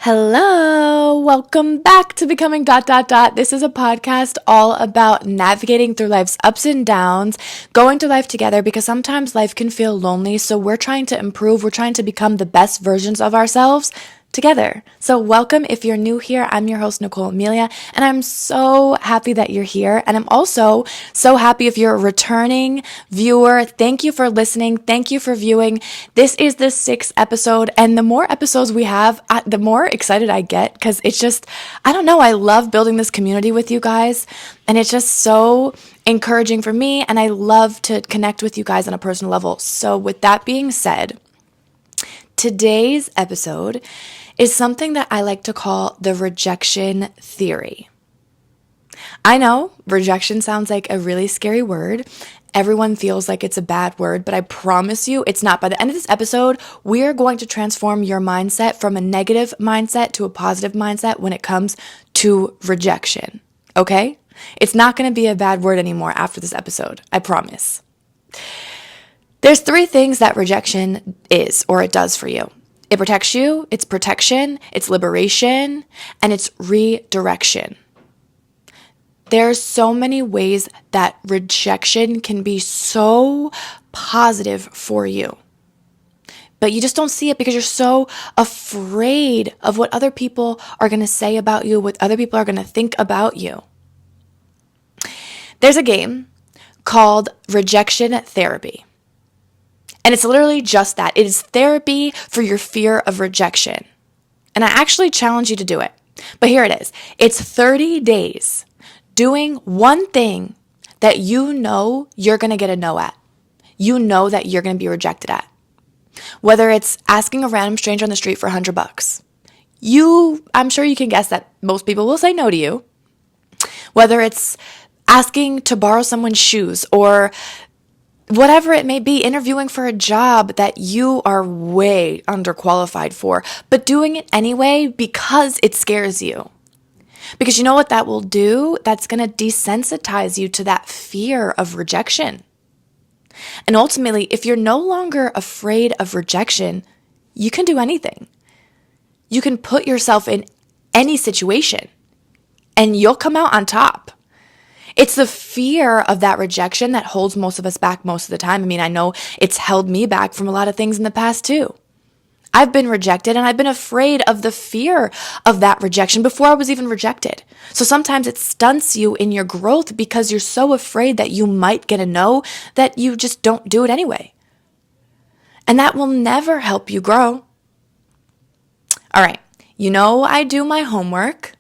Hello, welcome back to Becoming ... This is a podcast all about navigating through life's ups and downs, going through life together because sometimes life can feel lonely. So we're trying to improve. We're trying to become the best versions of ourselves together. So welcome. If you're new here, I'm your host, Nicole Amelia, and I'm so happy that you're here. And I'm also so happy if you're a returning viewer. Thank you for listening. Thank you for viewing. This is the 6th episode, and the more episodes we have, the more excited I get because it's just, I don't know, I love building this community with you guys, and it's just so encouraging for me, and I love to connect with you guys on a personal level. So with that being said, today's episode is something that I like to call the rejection theory. I know rejection sounds like a really scary word. Everyone feels like it's a bad word, but I promise you it's not. By the end of this episode, we're going to transform your mindset from a negative mindset to a positive mindset when it comes to rejection. Okay? It's not going to be a bad word anymore after this episode. I promise. There's 3 things that rejection is or it does for you. It protects you, it's protection, it's liberation, and it's redirection. There's so many ways that rejection can be so positive for you. But you just don't see it because you're so afraid of what other people are going to say about you, what other people are going to think about you. There's a game called Rejection Therapy. And it's literally just that. It is therapy for your fear of rejection. And I actually challenge you to do it. But here it is. It's 30 days doing one thing that you know you're going to get a no at. You know that you're going to be rejected at. Whether it's asking a random stranger on the street for $100. I'm sure you can guess that most people will say no to you. Whether it's asking to borrow someone's shoes or whatever it may be, interviewing for a job that you are way underqualified for, but doing it anyway because it scares you. Because you know what that will do? That's going to desensitize you to that fear of rejection. And ultimately, if you're no longer afraid of rejection, you can do anything. You can put yourself in any situation and you'll come out on top. It's the fear of that rejection that holds most of us back most of the time. I mean, I know it's held me back from a lot of things in the past too. I've been rejected and I've been afraid of the fear of that rejection before I was even rejected. So sometimes it stunts you in your growth because you're so afraid that you might get a no that you just don't do it anyway. And that will never help you grow. All right, you know I do my homework.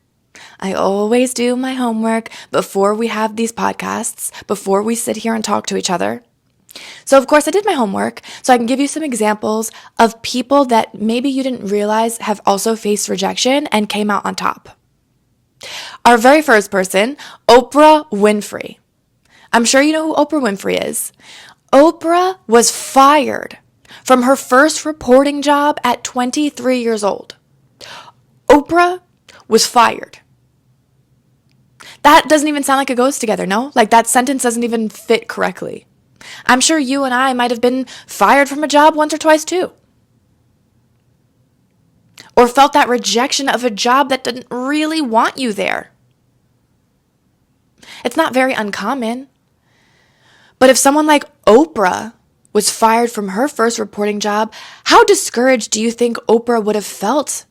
I always do my homework before we have these podcasts, before we sit here and talk to each other. So of course I did my homework so I can give you some examples of people that maybe you didn't realize have also faced rejection and came out on top. Our very first person, Oprah Winfrey. I'm sure you know who Oprah Winfrey is. Oprah was fired from her first reporting job at 23 years old. Oprah was fired. That doesn't even sound like it goes together, no? Like that sentence doesn't even fit correctly. I'm sure you and I might have been fired from a job once or twice too. Or felt that rejection of a job that didn't really want you there. It's not very uncommon. But if someone like Oprah was fired from her first reporting job, how discouraged do you think Oprah would have felt?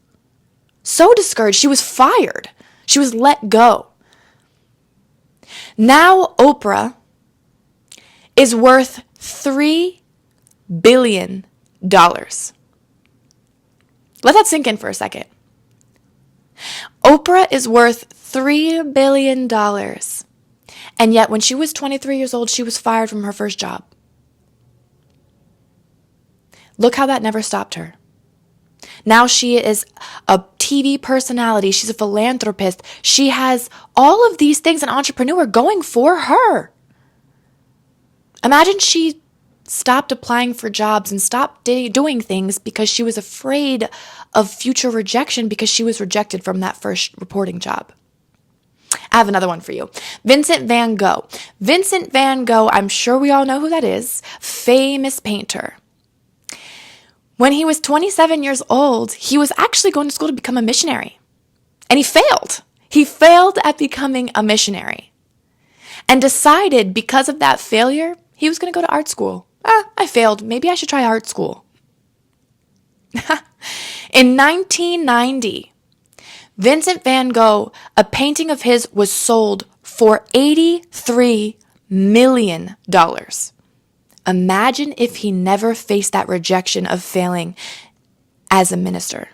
So discouraged. She was fired. She was let go. Now Oprah is worth $3 billion. Let that sink in for a second. Oprah is worth $3 billion. And yet when she was 23 years old, she was fired from her first job. Look how that never stopped her. Now she is a TV personality. She's a philanthropist. She has all of these things, an entrepreneur going for her. Imagine she stopped applying for jobs and stopped doing things because she was afraid of future rejection because she was rejected from that first reporting job. I have another one for you. Vincent van Gogh. Vincent van Gogh, I'm sure we all know who that is. Famous painter. When he was 27 years old, he was actually going to school to become a missionary. And he failed. He failed at becoming a missionary and decided because of that failure, he was going to go to art school. I failed. Maybe I should try art school. In 1990, Vincent van Gogh, a painting of his was sold for $83 million. Imagine if he never faced that rejection of failing as a minister.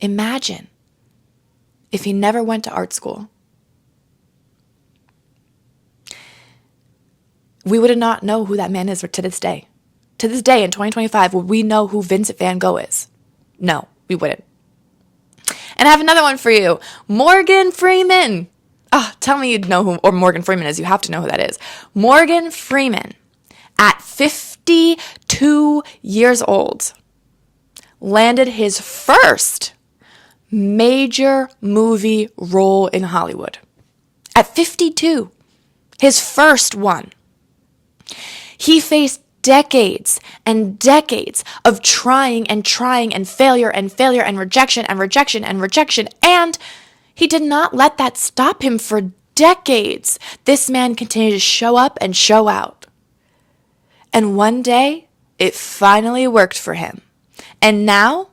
Imagine if he never went to art school. We would not know who that man is to this day. To this day in 2025, would we know who Vincent van Gogh is? No, we wouldn't. And I have another one for you. Morgan Freeman. Tell me you know who or Morgan Freeman is. You have to know who that is. Morgan Freeman, at 52 years old, landed his first major movie role in Hollywood. At 52, his first one. He faced decades and decades of trying and failure and rejection, and he did not let that stop him for decades. This man continued to show up and show out. And one day, it finally worked for him. And now,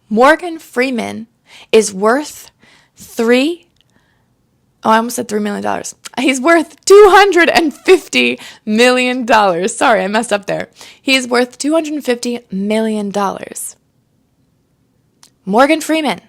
Morgan Freeman is worth I almost said $3 million. He's worth $250 million. Sorry, I messed up there. He's worth $250 million. Morgan Freeman.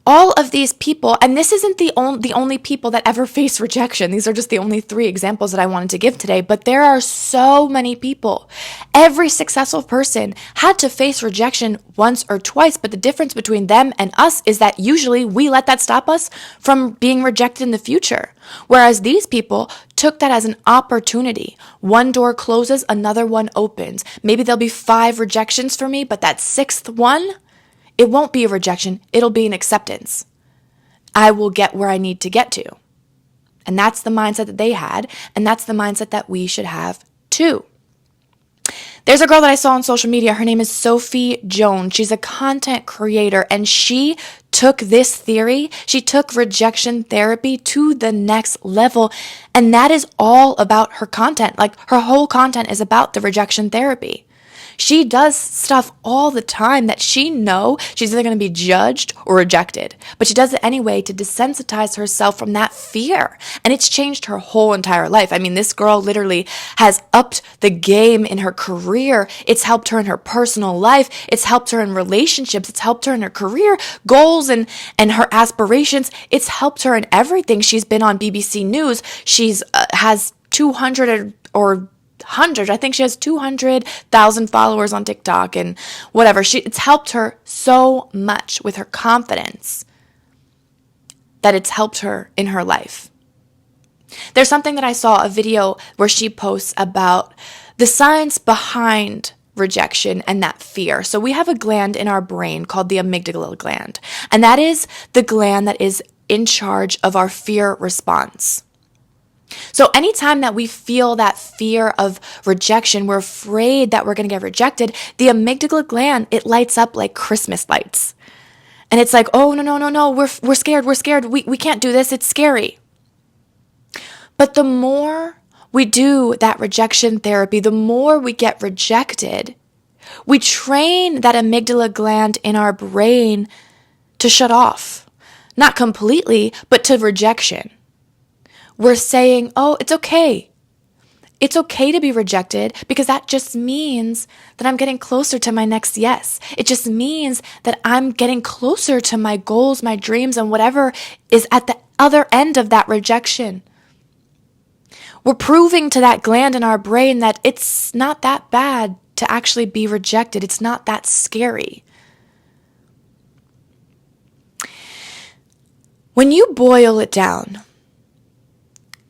All of these people, and this isn't the only people that ever face rejection. These are just the only 3 examples that I wanted to give today, but there are so many people. Every successful person had to face rejection once or twice, but the difference between them and us is that usually we let that stop us from being rejected in the future. Whereas these people took that as an opportunity. One door closes, another one opens. Maybe there'll be 5 rejections for me, but that 6th one, it won't be a rejection, it'll be an acceptance. I will get where I need to get to. And that's the mindset that they had, and that's the mindset that we should have too. There's a girl that I saw on social media. Her name is Sophie Jones. She's a content creator, and she took this theory, she took rejection therapy to the next level, and that is all about her content. Like, her whole content is about the rejection therapy. She does stuff all the time that she knows she's either going to be judged or rejected, but she does it anyway to desensitize herself from that fear. And it's changed her whole entire life. I mean, this girl literally has upped the game in her career. It's helped her in her personal life. It's helped her in relationships. It's helped her in her career goals and her aspirations. It's helped her in everything. She's been on BBC News. She's has 200 or hundreds. I think she has 200,000 followers on TikTok and whatever. It's helped her so much with her confidence that it's helped her in her life. There's something that I saw, a video where she posts about the science behind rejection and that fear. So we have a gland in our brain called the amygdala gland, and that is the gland that is in charge of our fear response. So anytime that we feel that fear of rejection, we're afraid that we're going to get rejected, the amygdala gland, it lights up like Christmas lights. And it's like, oh, no, we're scared, we can't do this, it's scary. But the more we do that rejection therapy, the more we get rejected, we train that amygdala gland in our brain to shut off. Not completely, but to rejection. We're saying, oh, it's okay. It's okay to be rejected because that just means that I'm getting closer to my next yes. It just means that I'm getting closer to my goals, my dreams, and whatever is at the other end of that rejection. We're proving to that gland in our brain that it's not that bad to actually be rejected. It's not that scary. When you boil it down,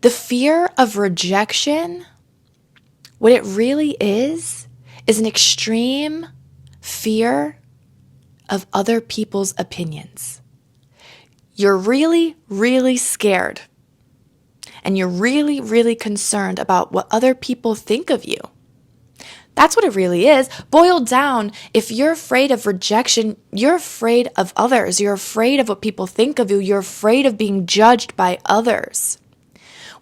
the fear of rejection, what it really is an extreme fear of other people's opinions. You're really, really scared, and you're really, really concerned about what other people think of you. That's what it really is. Boiled down, if you're afraid of rejection, you're afraid of others. You're afraid of what people think of you. You're afraid of being judged by others.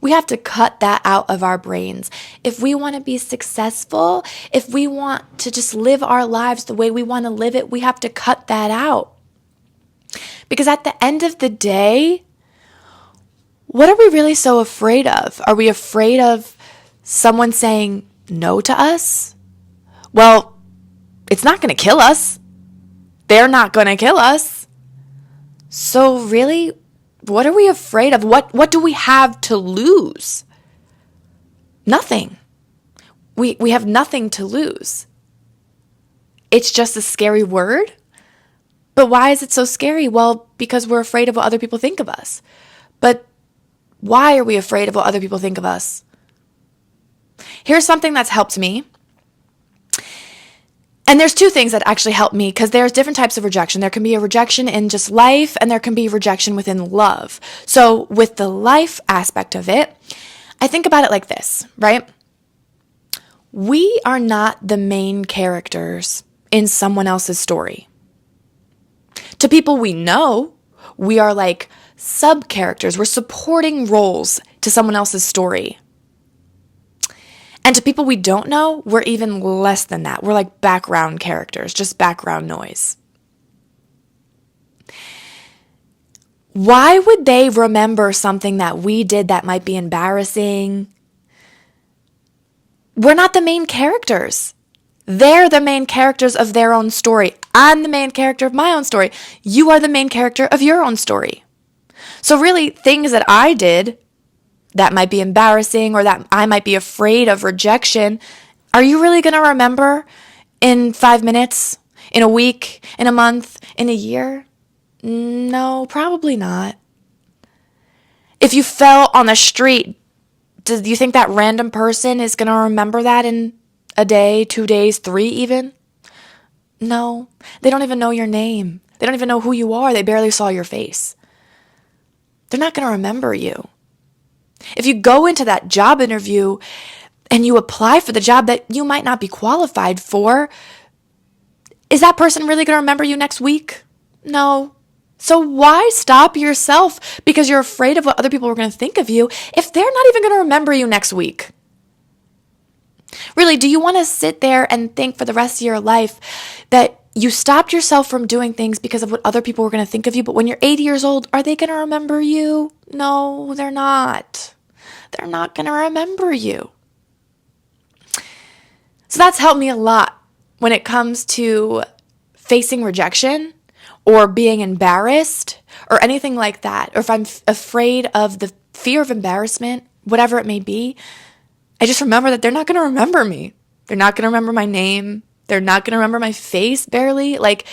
We have to cut that out of our brains. If we want to be successful, if we want to just live our lives the way we want to live it, we have to cut that out. Because at the end of the day, what are we really so afraid of? Are we afraid of someone saying no to us? Well, it's not going to kill us. They're not going to kill us. So really, what are we afraid of? What do we have to lose? Nothing. We have nothing to lose. It's just a scary word. But why is it so scary? Well, because we're afraid of what other people think of us. But why are we afraid of what other people think of us? Here's something that's helped me. And there's two things that actually help me, because there's different types of rejection. There can be a rejection in just life, and there can be rejection within love. So with the life aspect of it, I think about it like this, right? We are not the main characters in someone else's story. To people we know, we are like sub-characters. We're supporting roles to someone else's story. And to people we don't know, we're even less than that. We're like background characters, just background noise. Why would they remember something that we did that might be embarrassing? We're not the main characters. They're the main characters of their own story. I'm the main character of my own story. You are the main character of your own story. So really, things that I did that might be embarrassing or that I might be afraid of rejection, are you really going to remember in 5 minutes, in a week, in a month, in a year? No, probably not. If you fell on the street, do you think that random person is going to remember that in a day, 2 days, 3 even? No, they don't even know your name. They don't even know who you are. They barely saw your face. They're not going to remember you. If you go into that job interview and you apply for the job that you might not be qualified for, is that person really going to remember you next week? No. So why stop yourself because you're afraid of what other people are going to think of you if they're not even going to remember you next week? Really, do you want to sit there and think for the rest of your life that you stopped yourself from doing things because of what other people were going to think of you, but when you're 80 years old, are they going to remember you? No, they're not. They're not going to remember you. So that's helped me a lot when it comes to facing rejection or being embarrassed or anything like that. Or if I'm afraid of the fear of embarrassment, whatever it may be, I just remember that they're not going to remember me. They're not going to remember my name. They're not going to remember my face barely. Like,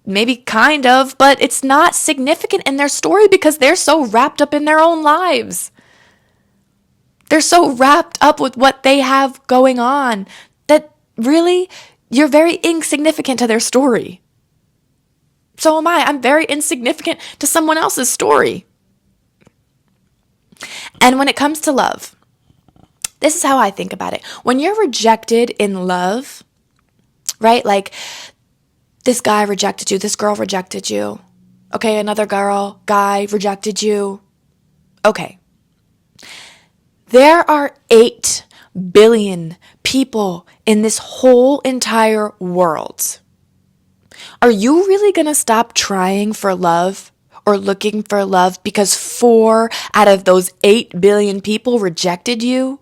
maybe kind of, but it's not significant in their story because they're so wrapped up in their own lives. They're so wrapped up with what they have going on that really you're very insignificant to their story. So am I. I'm very insignificant to someone else's story. And when it comes to love, this is how I think about it. When you're rejected in love, right? Like, this guy rejected you. This girl rejected you. Okay, another guy rejected you. Okay. There are 8 billion people in this whole entire world. Are you really going to stop trying for love or looking for love because 4 out of those 8 billion people rejected you?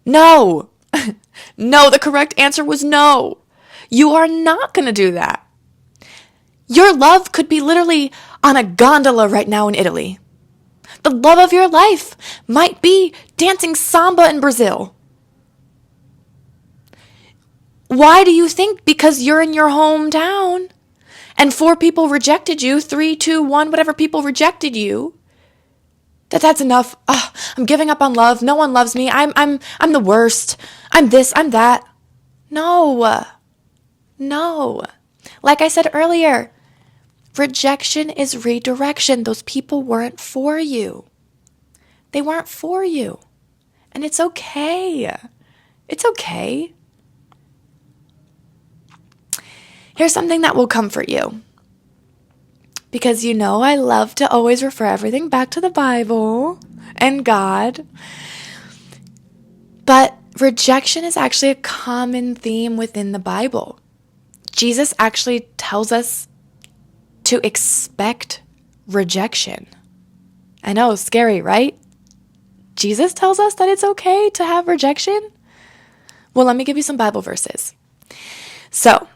No. No, the correct answer was no. You are not going to do that. Your love could be literally on a gondola right now in Italy. The love of your life might be dancing samba in Brazil. Why do you think? Because you're in your hometown and 4 people rejected you, 3, 2, 1, whatever people rejected you, that's enough. Oh, I'm giving up on love. No one loves me. I'm the worst. I'm this, I'm that. No. Like I said earlier, rejection is redirection. Those people weren't for you. They weren't for you. And it's okay. It's okay. Here's something that will comfort you. Because I love to always refer everything back to the Bible and God. But rejection is actually a common theme within the Bible. Jesus actually tells us to expect rejection. I know, scary, right? Jesus tells us that it's okay to have rejection. Well, let me give you some Bible verses. So,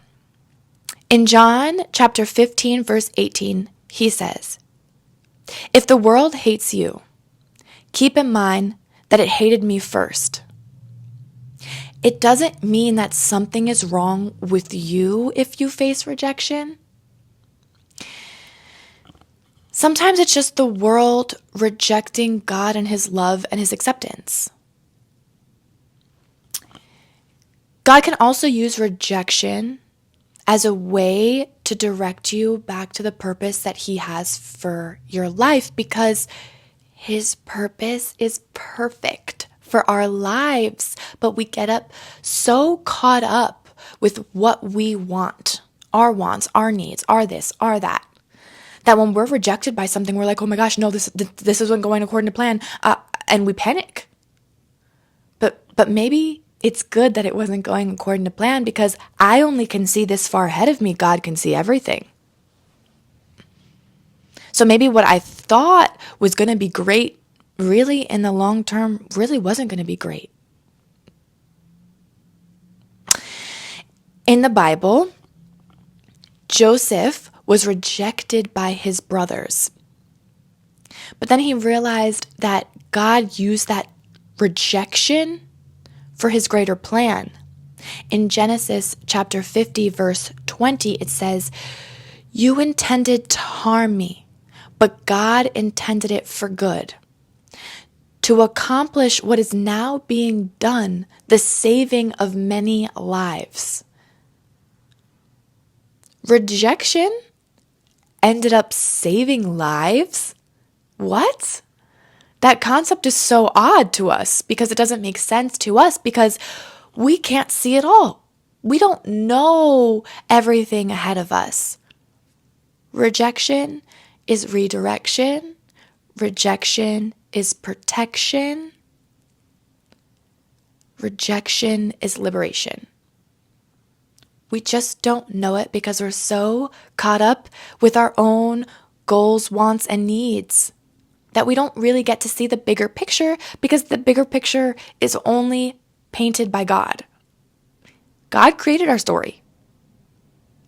in John chapter 15, verse 18, he says, "If the world hates you, keep in mind that it hated me first." It doesn't mean that something is wrong with you if you face rejection. Sometimes it's just the world rejecting God and his love and his acceptance. God can also use rejection as a way to direct you back to the purpose that he has for your life, because his purpose is perfect for our lives. But we get up so caught up with what we want, our wants, our needs, our this, our that when we're rejected by something, we're like, oh my gosh, no, this isn't going according to plan, and we panic. But maybe it's good that it wasn't going according to plan, because I only can see this far ahead of me. God can see everything. So maybe what I thought was going to be great, really in the long term, really wasn't going to be great. In the Bible, Joseph was rejected by his brothers. But then he realized that God used that rejection for his greater plan. In Genesis chapter 50, verse 20, it says, "You intended to harm me, but God intended it for good, to accomplish what is now being done, the saving of many lives." Rejection ended up saving lives? What? That concept is so odd to us because it doesn't make sense to us, because we can't see it all. We don't know everything ahead of us. Rejection is redirection. Rejection is protection. Rejection is liberation. We just don't know it because we're so caught up with our own goals, wants, and needs that we don't really get to see the bigger picture, because the bigger picture is only painted by God. God created our story.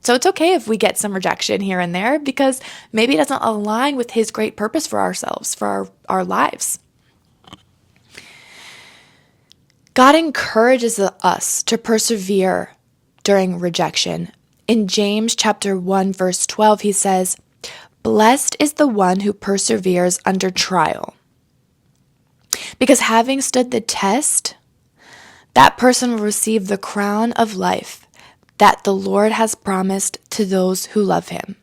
So it's okay if we get some rejection here and there, because maybe it doesn't align with his great purpose for ourselves, for our lives. God encourages us to persevere during rejection. In James chapter 1, verse 12, he says, "Blessed is the one who perseveres under trial, because having stood the test, that person will receive the crown of life that the Lord has promised to those who love him."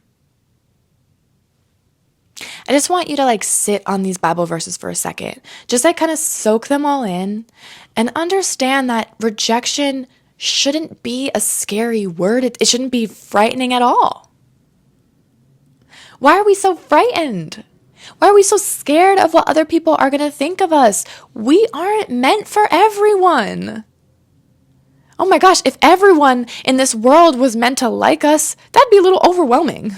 I just want you to sit on these Bible verses for a second. Just kind of soak them all in and understand that rejection shouldn't be a scary word. It shouldn't be frightening at all. Why are we so frightened? Why are we so scared of what other people are going to think of us? We aren't meant for everyone. Oh my gosh, if everyone in this world was meant to like us, that'd be a little overwhelming.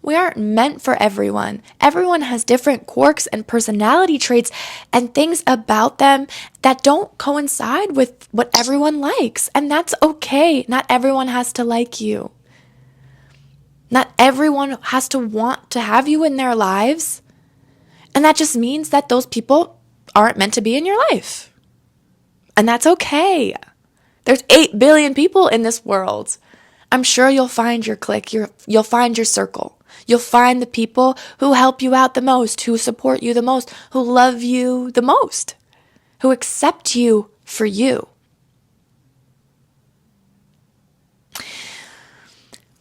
We aren't meant for everyone. Everyone has different quirks and personality traits and things about them that don't coincide with what everyone likes. And that's okay. Not everyone has to like you. Not everyone has to want to have you in their lives. And that just means that those people aren't meant to be in your life. And that's okay. There's 8 billion people in this world. I'm sure you'll find your clique. You'll find your circle. You'll find the people who help you out the most, who support you the most, who love you the most, who accept you for you.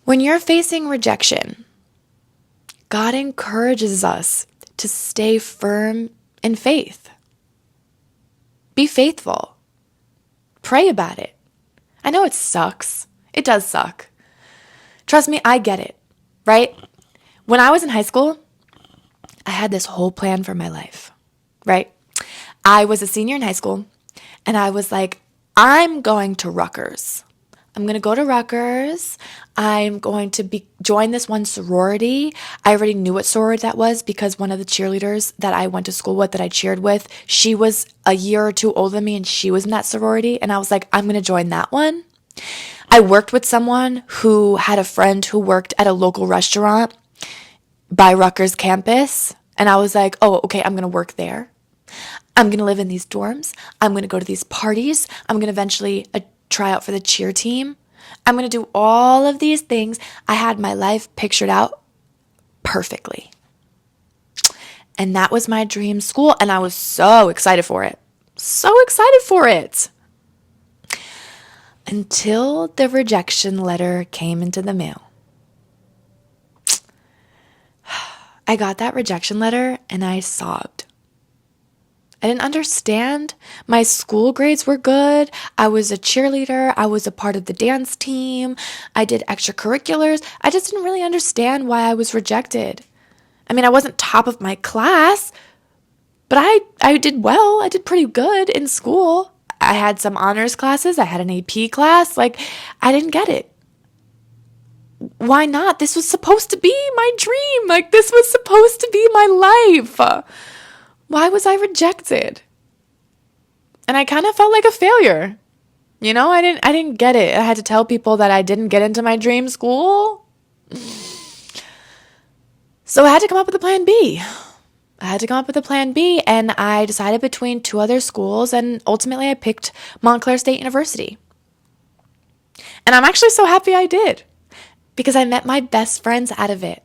When you're facing rejection, God encourages us to stay firm in faith. Be faithful. Pray about it. I know it sucks. It does suck. Trust me, I get it, right? When I was in high school, I had this whole plan for my life, right? I was a senior in high school, and I was like, I'm going to Rutgers. I'm going to go to Rutgers. I'm going to join this one sorority. I already knew what sorority that was because one of the cheerleaders that I went to school with, that I cheered with, she was a year or two older than me, and she was in that sorority. And I was like, I'm going to join that one. I worked with someone who had a friend who worked at a local restaurant by Rutgers campus. And I was like, oh, okay, I'm going to work there. I'm going to live in these dorms. I'm going to go to these parties. I'm going to eventually try out for the cheer team. I'm going to do all of these things. I had my life pictured out perfectly. And that was my dream school. And I was so excited for it. So excited for it. Until the rejection letter came into the mail. I got that rejection letter and I sobbed. I didn't understand. My school grades were good. I was a cheerleader. I was a part of the dance team. I did extracurriculars. I just didn't really understand why I was rejected. I mean, I wasn't top of my class, but I did well. I did pretty good in school. I had some honors classes. I had an AP class. Like, I didn't get it. Why not? This was supposed to be my dream. Like, this was supposed to be my life. Why was I rejected? And I kind of felt like a failure. You know, I didn't get it. I had to tell people that I didn't get into my dream school. So I had to come up with a plan B. And I decided between two other schools, and ultimately I picked Montclair State University. And I'm actually so happy I did, because I met my best friends out of it.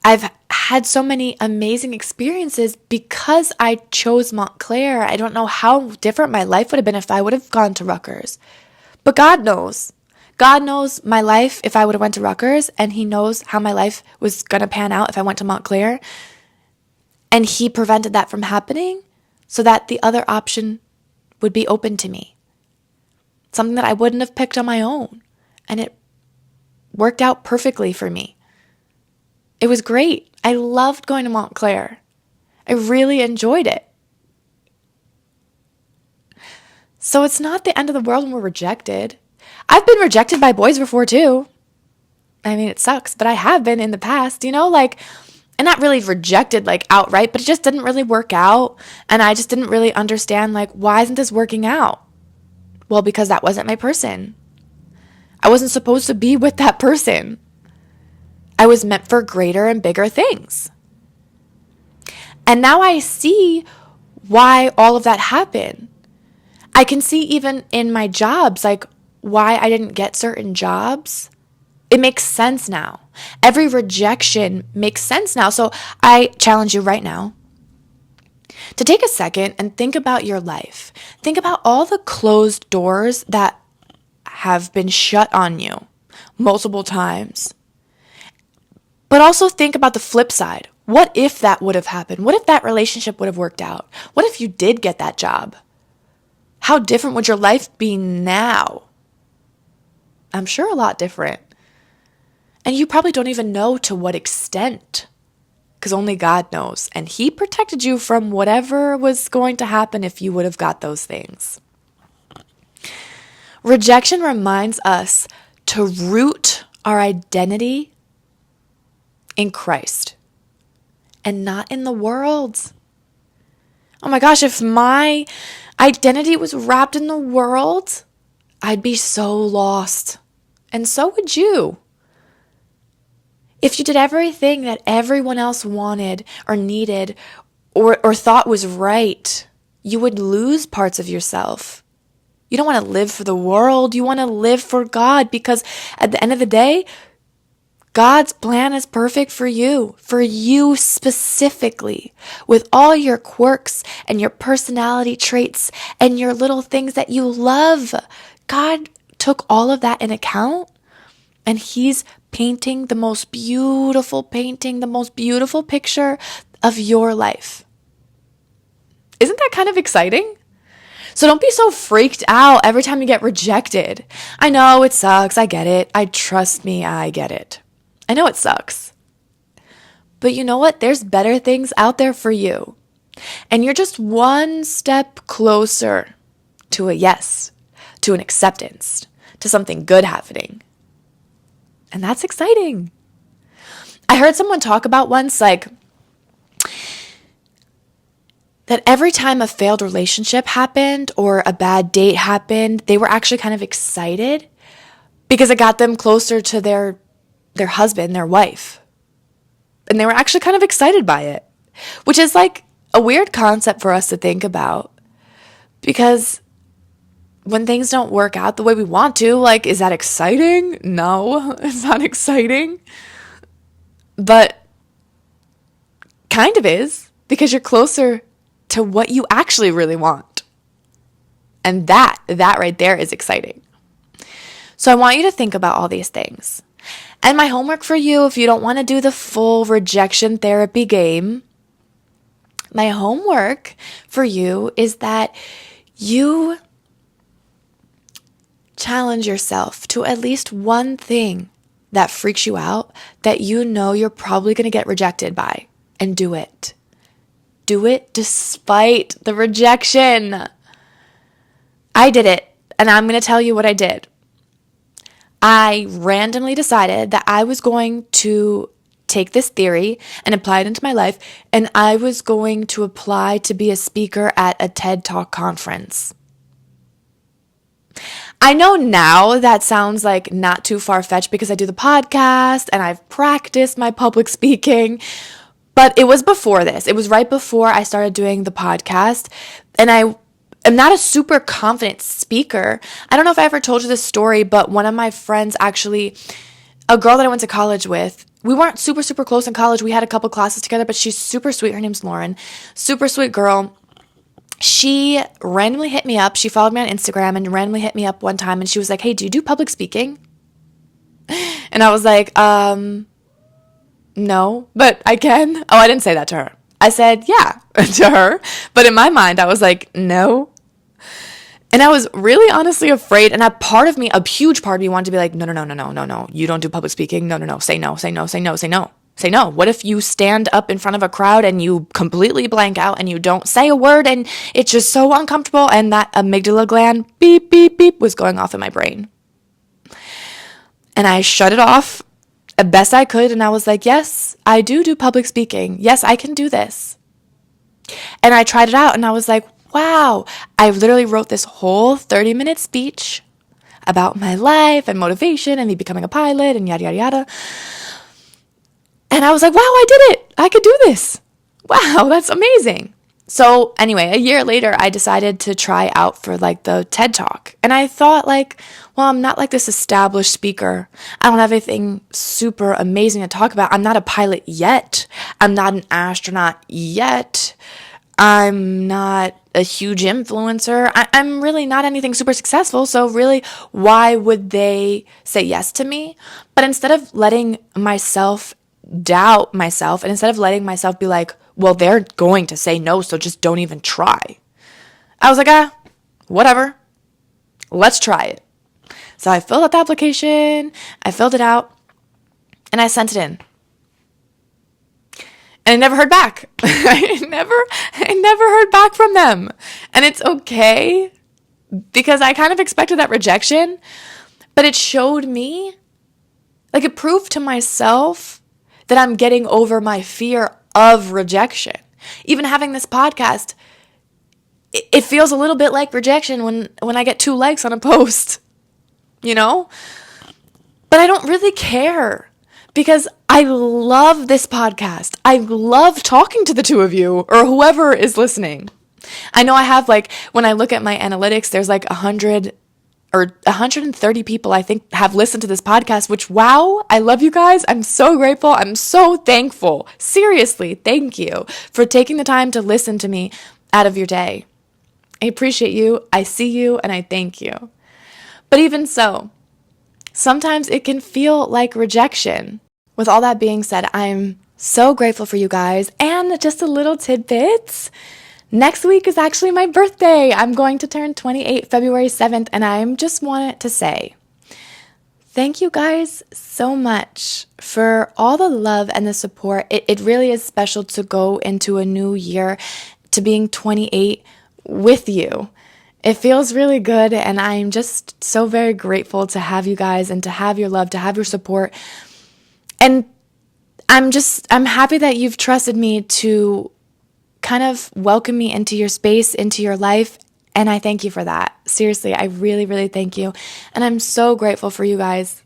I've had so many amazing experiences because I chose Montclair. I don't know how different my life would have been if I would have gone to Rutgers. But God knows. God knows my life if I would have went to Rutgers, and He knows how my life was going to pan out if I went to Montclair. And He prevented that from happening so that the other option would be open to me. Something that I wouldn't have picked on my own. And it worked out perfectly for me. It was great. I loved going to Montclair. I really enjoyed it. So it's not the end of the world when we're rejected. I've been rejected by boys before too. I mean, it sucks, but I have been in the past, and not really rejected like outright, but it just didn't really work out. And I just didn't really understand, like, why isn't this working out? Well, because that wasn't my person. I wasn't supposed to be with that person. I was meant for greater and bigger things. And now I see why all of that happened. I can see even in my jobs, like, why I didn't get certain jobs. It makes sense now. Every rejection makes sense now. So I challenge you right now to take a second and think about your life. Think about all the closed doors that have been shut on you multiple times. But also think about the flip side. What if that would have happened? What if that relationship would have worked out? What if you did get that job? How different would your life be now? I'm sure a lot different. And you probably don't even know to what extent, because only God knows. And He protected you from whatever was going to happen if you would have got those things. Rejection reminds us to root our identity in Christ and not in the world. Oh my gosh, if my identity was wrapped in the world, I'd be so lost. And so would you. If you did everything that everyone else wanted or needed or thought was right, you would lose parts of yourself. You don't want to live for the world. You want to live for God, because at the end of the day, God's plan is perfect for you specifically, with all your quirks and your personality traits and your little things that you love. God took all of that in account, and He's painting the most beautiful picture of your life. Isn't that kind of exciting? So don't be so freaked out every time you get rejected. I know it sucks. I get it. Trust me, I get it. I know it sucks. But you know what? There's better things out there for you. And you're just one step closer to a yes, to an acceptance, to something good happening. And that's exciting. I heard someone talk about once, like, that every time a failed relationship happened or a bad date happened, they were actually kind of excited because it got them closer to their husband, their wife. And they were actually kind of excited by it, which is like a weird concept for us to think about, because when things don't work out the way we want to, like, is that exciting? No, it's not exciting. But kind of is, because you're closer to what you actually really want. And that right there is exciting. So I want you to think about all these things. And my homework for you, if you don't want to do the full rejection therapy game, my homework for you is that you challenge yourself to at least one thing that freaks you out that you know you're probably going to get rejected by, and do it. Do it despite the rejection. I did it, and I'm going to tell you what I did. I randomly decided that I was going to take this theory and apply it into my life, and I was going to apply to be a speaker at a TED Talk conference. I know now that sounds like not too far-fetched because I do the podcast and I've practiced my public speaking, but it was before this. It was right before I started doing the podcast, and I am not a super confident speaker. I don't know if I ever told you this story, but one of my friends, actually, a girl that I went to college with, we weren't super, super close in college. We had a couple classes together, but she's super sweet. Her name's Lauren. Super sweet girl. She randomly hit me up. She followed me on Instagram and randomly hit me up one time, and she was like, "Hey, do you do public speaking?" And I was like, no, but I can. Oh, I didn't say that to her. I said, yeah, to her. But in my mind, I was like, no. And I was really honestly afraid. And a huge part of me wanted to be like, no. You don't do public speaking. No. Say no. Say no. What if you stand up in front of a crowd and you completely blank out and you don't say a word and it's just so uncomfortable, and that amygdala gland, beep, beep, beep, was going off in my brain. And I shut it off the best I could, and I was like, yes, I do public speaking. Yes, I can do this. And I tried it out, and I was like, wow. I literally wrote this whole 30-minute speech about my life and motivation and me becoming a pilot and yada, yada, yada. And I was like, wow, I did it. I could do this. Wow, that's amazing. So anyway, a year later, I decided to try out for like the TED Talk. And I thought like, well, I'm not like this established speaker. I don't have anything super amazing to talk about. I'm not a pilot yet. I'm not an astronaut yet. I'm not a huge influencer. I'm really not anything super successful. So really, why would they say yes to me? But instead of letting myself doubt myself, and instead of letting myself be like, well, they're going to say no, so just don't even try, I was like, whatever. Let's try it. So I filled out the application, I filled it out, and I sent it in. And I never heard back. I never heard back from them. And it's okay, because I kind of expected that rejection, but it showed me, like, it proved to myself that I'm getting over my fear of rejection. Even having this podcast, it feels a little bit like rejection when I get 2 likes on a post, you know? But I don't really care, because I love this podcast. I love talking to the 2 of you or whoever is listening. I know I have, like, when I look at my analytics, there's like 100 or 130 people I think have listened to this podcast, which, wow, I love you guys. I'm so grateful. I'm so thankful. Seriously, thank you for taking the time to listen to me out of your day. I appreciate you. I see you, and I thank you. But even so, sometimes it can feel like rejection. With all that being said, I'm so grateful for you guys. And just a little tidbit. Next week is actually my birthday. I'm going to turn 28 February 7th, and I just wanted to say thank you guys so much for all the love and the support. It really is special to go into a new year, to being 28 with you. It feels really good, and I'm just so very grateful to have you guys and to have your love, to have your support. And I'm happy that you've trusted me to kind of welcome me into your space, into your life. And I thank you for that. Seriously, I really, really thank you. And I'm so grateful for you guys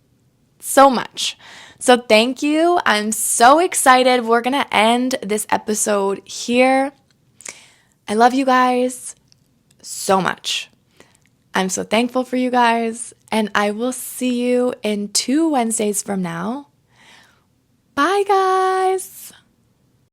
so much. So thank you. I'm so excited. We're going to end this episode here. I love you guys so much. I'm so thankful for you guys. And I will see you in 2 Wednesdays from now. Bye, guys.